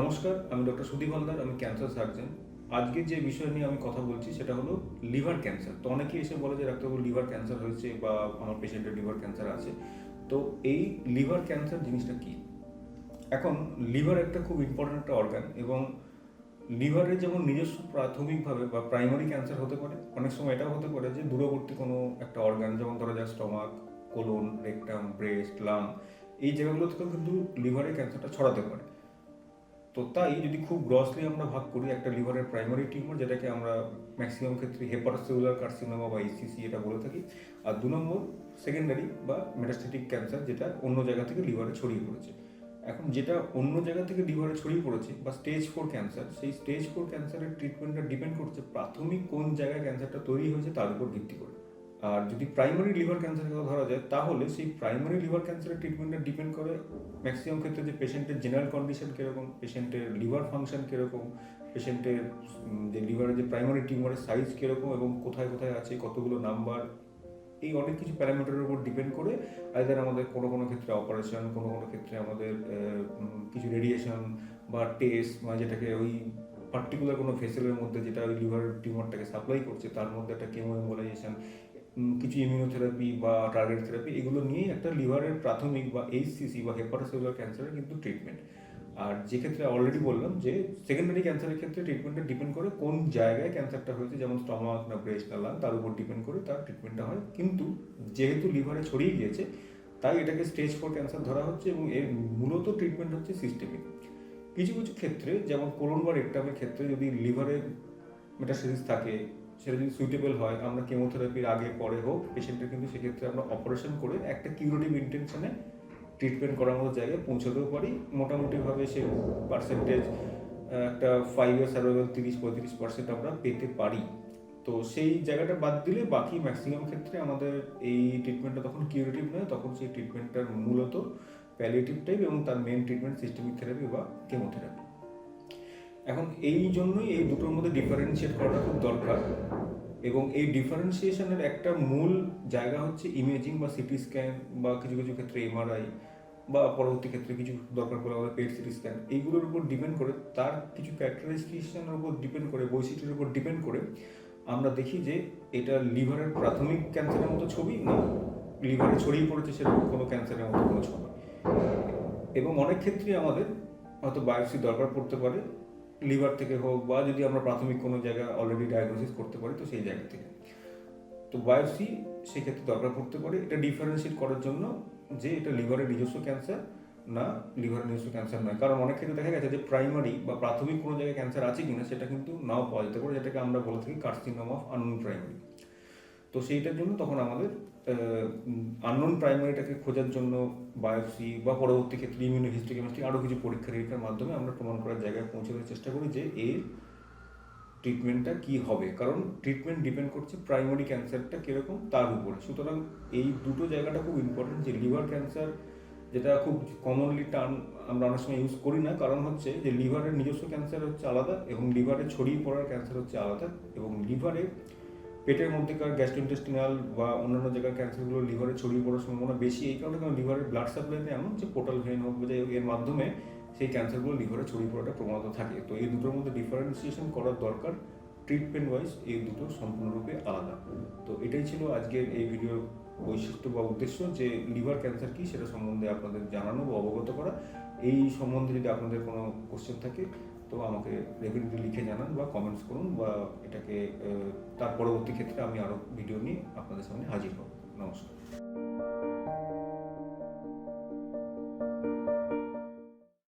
নমস্কার, আমি ডক্টর সুদীপ হালদার, আমি ক্যান্সার সার্জন। আজকে যে বিষয় নিয়ে আমি কথা বলছি সেটা হলো লিভার ক্যান্সার। তো অনেকেই এসে বলে যে ডাক্তারবাবু লিভার ক্যান্সার হয়েছে বা আমার পেশেন্টের লিভার ক্যান্সার আছে। তো এই লিভার ক্যান্সার জিনিসটা কী? এখন লিভার একটা খুব ইম্পর্ট্যান্ট একটা অর্গান এবং লিভারের যেমন নিজস্ব প্রাথমিকভাবে বা প্রাইমারি ক্যান্সার হতে পারে, অনেক সময় এটাও হতে পারে যে দূরবর্তী কোনো একটা অর্গান, যেমন ধরা যায় stomach, colon, rectum, breast, lung, এই জায়গাগুলো থেকেও কিন্তু লিভারের ক্যান্সারটা ছড়াতে পারে। তো তাই যদি খুব গ্রসলি আমরা ভাগ করি, একটা লিভারের প্রাইমারি টিউমার, যেটাকে আমরা ম্যাক্সিমাম ক্ষেত্রে হেপাটোসেলুলার কার্সিনোমা বা এইচসিসি এটা বলে থাকি, আর 2 নম্বর সেকেন্ডারি বা মেটাস্টেটিক ক্যান্সার, যেটা অন্য জায়গা থেকে লিভারে ছড়িয়ে পড়েছে। এখন যেটা অন্য জায়গা থেকে লিভারে ছড়িয়ে পড়েছে বা স্টেজ 4 ক্যান্সার, সেই স্টেজ 4 ক্যান্সারের ট্রিটমেন্টটা ডিপেন্ড করছে প্রাথমিক কোন জায়গায় ক্যান্সারটা তৈরি হয়েছে তার উপর ভিত্তি করে। আর যদি প্রাইমারি লিভার ক্যান্সারের কথা ধরা যায়, তাহলে সেই প্রাইমারি লিভার ক্যান্সারের ট্রিটমেন্টটা ডিপেন্ড করে ম্যাক্সিমাম ক্ষেত্রে যে পেশেন্টের জেনারেল কন্ডিশন কীরকম, পেশেন্টের লিভার ফাংশন কীরকম, পেশেন্টের যে লিভারের যে প্রাইমারি টিউমারের সাইজ কীরকম এবং কোথায় কোথায় আছে, কতগুলো নাম্বার, এই অনেক কিছু প্যারামিটারের উপর ডিপেন্ড করে আইদার আমাদের কোনো কোনো ক্ষেত্রে অপারেশন, কোনো কোনো ক্ষেত্রে আমাদের কিছু রেডিয়েশন বা টেস্ট, বা যেটাকে ওই পার্টিকুলার কোনো ভেসেলের মধ্যে যেটা ওই লিভার টিউমারটাকে সাপ্লাই করছে তার মধ্যে একটা কেমো এম্বোলাইজেশন, কিছু ইমিউনোথেরাপি বা টার্গেট থেরাপি, এগুলো নিয়েই একটা লিভারের প্রাথমিক বা এইচসিসি বা হেপাটোসেলুলার ক্যান্সারের কিন্তু ট্রিটমেন্ট। আর যে ক্ষেত্রে অলরেডি বললাম যে সেকেন্ডারি ক্যান্সারের ক্ষেত্রে ট্রিটমেন্টটা ডিপেন্ড করে কোন জায়গায় ক্যান্সারটা হয়েছে, যেমন স্টমাক না ব্রেস্ট না লাং, তার উপর ডিপেন্ড করে তার ট্রিটমেন্টটা হয়। কিন্তু যেহেতু লিভারে ছড়িয়ে গিয়েছে তাই এটাকে স্টেজ 4 ক্যান্সার ধরা হচ্ছে এবং এর মূলত ট্রিটমেন্ট হচ্ছে সিস্টেমিক। কিছু কিছু ক্ষেত্রে, যেমন কোলন বা রেকটামের ক্ষেত্রে, যদি লিভারে মেটাস্টেসিস থাকে, সেটা যদি সুইটেবল হয়, আমরা কেমোথেরাপির আগে পরে হোক, পেশেন্টের কিন্তু সেক্ষেত্রে আমরা অপারেশন করে একটা কিউরেটিভ ইন্টেনশনে ট্রিটমেন্ট করানোর জায়গায় পৌঁছতেও পারি। মোটামুটিভাবে সে পার্সেন্টেজ একটা 5 ইয়ার সার্ভাইভাল 30-35% আমরা পেতে পারি। তো সেই জায়গাটা বাদ দিলে বাকি ম্যাক্সিমাম ক্ষেত্রে আমাদের এই ট্রিটমেন্টটা তখন কিউরেটিভ নয়, তখন সেই ট্রিটমেন্টটার মূলত প্যালিয়েটিভ টাইপ এবং তার মেন ট্রিটমেন্ট সিস্টেমিক থেরাপি বা কেমোথেরাপি। এখন এই জন্যই এই দুটোর মধ্যে ডিফারেন্সিয়েট করাটা খুব দরকার, এবং এই ডিফারেন্সিয়েশনের একটা মূল জায়গা হচ্ছে ইমেজিং বা সিটি স্ক্যান বা কিছু কিছু ক্ষেত্রে এমআরআই বা পরবর্তী ক্ষেত্রে কিছু দরকার পড়লে আমাদের পেট সিটি স্ক্যান, এইগুলোর উপর ডিপেন্ড করে, তার কিছু ক্যারেক্টারিস্টিক্সের উপর ডিপেন্ড করে, বৈশিষ্ট্যের উপর ডিপেন্ড করে আমরা দেখি যে এটা লিভারের প্রাথমিক ক্যান্সারের মতো ছবি না লিভারে ছড়িয়ে পড়েছে সেরকম কোনো ক্যান্সারের মতো কোনো ছবি। এবং অনেক ক্ষেত্রেই আমাদের হয়তো বায়োপসি দরকার পড়তে পারে, লিভার থেকে হোক বা যদি আমরা প্রাথমিক কোনো জায়গায় অলরেডি ডায়াগনোসিস করতে পারি তো সেই জায়গা থেকে, তো বায়োপসি সেক্ষেত্রে দরকার পড়তে পারে এটা ডিফারেন্সিয়েট করার জন্য যে এটা লিভারের নিজস্ব ক্যান্সার না লিভারের নিজস্ব ক্যান্সার নয়। কারণ অনেক ক্ষেত্রে দেখা গেছে যে প্রাইমারি বা প্রাথমিক কোনো জায়গায় ক্যান্সার আছে কিনা সেটা কিন্তু নাও পাওয়া যেতে পারে, যেটাকে আমরা বলে থাকি কার্সিনোমা অফ আননোন প্রাইমারি। তো সেইটার জন্য তখন আমাদের আননোন প্রাইমারিটাকে খোঁজার জন্য বায়োপসি বা পরবর্তী ক্ষেত্রে ইমিউনোহিস্টোকেমিস্ট্রি আরও কিছু পরীক্ষা নিরীক্ষার মাধ্যমে আমরা প্রমাণ করার জায়গায় পৌঁছানোর চেষ্টা করি যে এর ট্রিটমেন্টটা কী হবে, কারণ ট্রিটমেন্ট ডিপেন্ড করছে প্রাইমারি ক্যান্সারটা কীরকম তার উপরে। সুতরাং এই দুটো জায়গাটা খুব ইম্পর্টেন্ট, যে লিভার ক্যান্সার যেটা খুব কমনলি টার্ম আমরা অনেক সময় ইউজ করি না, কারণ হচ্ছে যে লিভারের নিজস্ব ক্যান্সার হচ্ছে আলাদা এবং লিভারে ছড়িয়ে পড়ার ক্যান্সার হচ্ছে আলাদা, এবং লিভারে পেটের মধ্যেকার গ্যাস্ট্রোইন্টেস্টিনাল বা অন্যান্য জায়গার ক্যান্সারগুলো লিভারে ছড়িয়ে পড়ার সম্ভাবনা বেশি, এই কারণে কারণ লিভারের ব্লাড সাপ্লাইতে এমন যে পোর্টাল ভেন হোক বা এর মাধ্যমে সেই ক্যান্সারগুলো লিভারে ছড়িয়ে পড়াটা প্রবণত থাকে। তো এই দুটোর মধ্যে ডিফারেন্সিয়েশন করার দরকার, ট্রিটমেন্ট ওয়াইজ এই দুটো সম্পূর্ণরূপে আলাদা। তো এটাই ছিল আজকের এই ভিডিওর বৈশিষ্ট্য বা উদ্দেশ্য, যে লিভার ক্যান্সার কী সেটা সম্বন্ধে আপনাদের জানানো বা অবগত করা। এই সম্বন্ধে যদি আপনাদের কোনো কোশ্চেন থাকে তো আমাকে ডেফিনেটলি লিখে জানান বা কমেন্টস করুন, বা এটাকে তার পরবর্তী ক্ষেত্রে আমি আরও ভিডিও নিয়ে আপনাদের সামনে হাজির হব। নমস্কার।